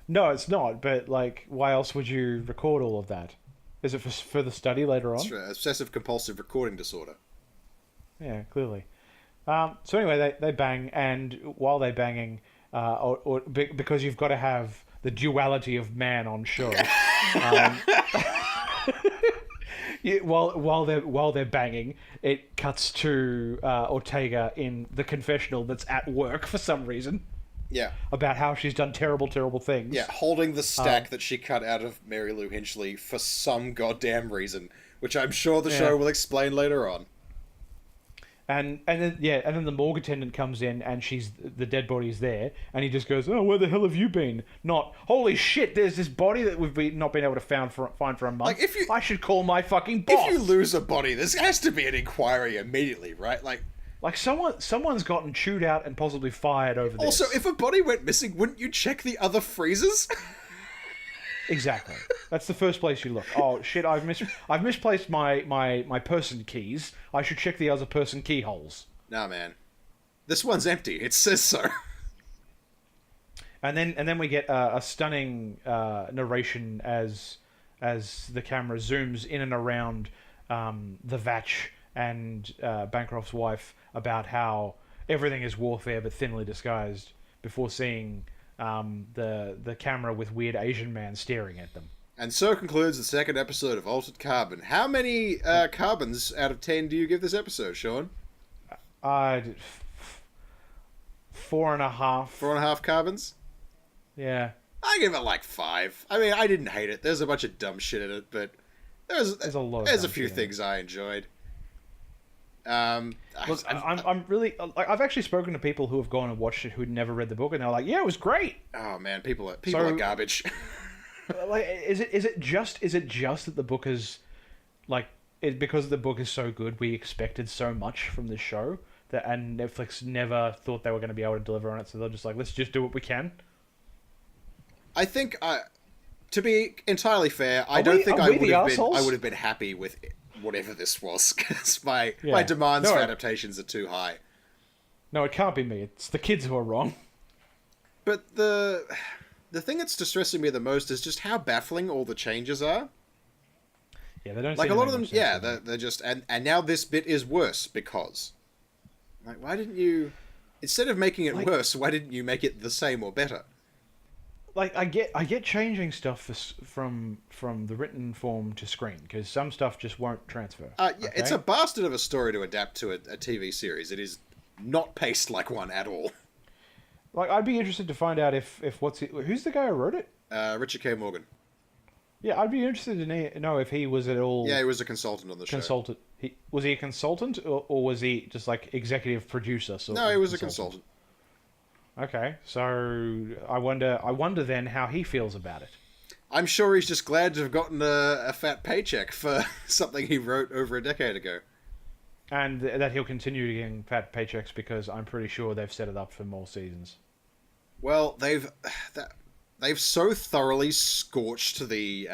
No, it's not. But like, why else would you record all of that? Is it for the study later on? That's right. Obsessive compulsive recording disorder. Yeah, clearly. So anyway, they bang, and while they're banging, because you've got to have the duality of man on show. While they're banging, it cuts to Ortega in the confessional that's at work for some reason. Yeah. About how she's done terrible, terrible things. Yeah, holding the stack that she cut out of Mary Lou Hinchley for some goddamn reason, which I'm sure the show will explain later on. And then the morgue attendant comes in, and the dead body's there, and he just goes, "Oh, where the hell have you been?" Not, "Holy shit, there's this body that we've not been able to find for a month. Like, I should call my fucking boss." If you lose a body, there has to be an inquiry immediately, right? Like someone's gotten chewed out and possibly fired over this. Also, if a body went missing, wouldn't you check the other freezers? Exactly. That's the first place you look. Oh shit! I've misplaced my person keys. I should check the other person keyholes. Nah, man. This one's empty. It says so. And then we get a stunning narration as the camera zooms in and around the Vacs and Bancroft's wife about how everything is warfare but thinly disguised, before seeing the camera with weird Asian man staring at them. And so concludes the second episode of Altered Carbon. How many carbons out of 10 do you give this episode, Sean? 4.5. 4.5 carbons? Yeah. I give it like 5. I mean, I didn't hate it. There's a bunch of dumb shit in it, but there's a few things I enjoyed. Look, I'm really like, I've actually spoken to people who have gone and watched it who'd never read the book, and they're like, "Yeah, it was great." Oh man, people are garbage. Like, is it just that the book is like because the book is so good, we expected so much from this show and Netflix never thought they were going to be able to deliver on it, so they're just like, let's just do what we can. I think, to be entirely fair, I don't think I would have been happy with whatever this was, because my demands for adaptations are too high. No, it can't be me. It's the kids who are wrong. But the thing that's distressing me the most is just how baffling all the changes are. Yeah, they don't like a lot of them. Yeah, they're just and now this bit is worse because, like, why didn't you, instead of making it worse, why didn't you make it the same or better? Like, I get changing stuff from the written form to screen, because some stuff just won't transfer. Yeah, okay? It's a bastard of a story to adapt to a TV series. It is not paced like one at all. Like, I'd be interested to find out if who's the guy who wrote it? Richard K. Morgan. Yeah, I'd be interested to know if he was at all... Yeah, he was a consultant on the show. Was he a consultant, or was he just, like, executive producer? No, he was a consultant. Okay, so I wonder then how he feels about it. I'm sure he's just glad to have gotten a fat paycheck for something he wrote over a decade ago. And that he'll continue getting fat paychecks, because I'm pretty sure they've set it up for more seasons. Well, they've so thoroughly scorched the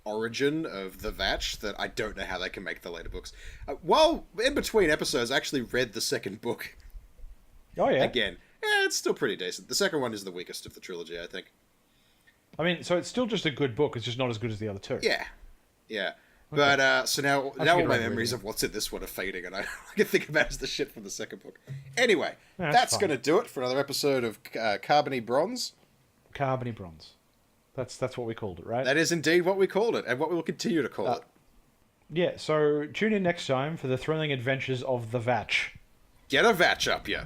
origin of the Vacs that I don't know how they can make the later books. While in between episodes, I actually read the second book. Oh yeah. Again, yeah, it's still pretty decent. The second one is the weakest of the trilogy, I think. I mean, so it's still just a good book. It's just not as good as the other two. Yeah, yeah. But so now a all good my way to memories read of what's in this one are fading, and I can think about it as the shit from the second book. Anyway, Yeah, that's fine. going to do it for another episode of Carbony Bronze. Carbony Bronze. That's what we called it, right? That is indeed what we called it, and what we will continue to call it. Yeah, so tune in next time for the thrilling adventures of the Vatch. Get a Vatch up, yeah.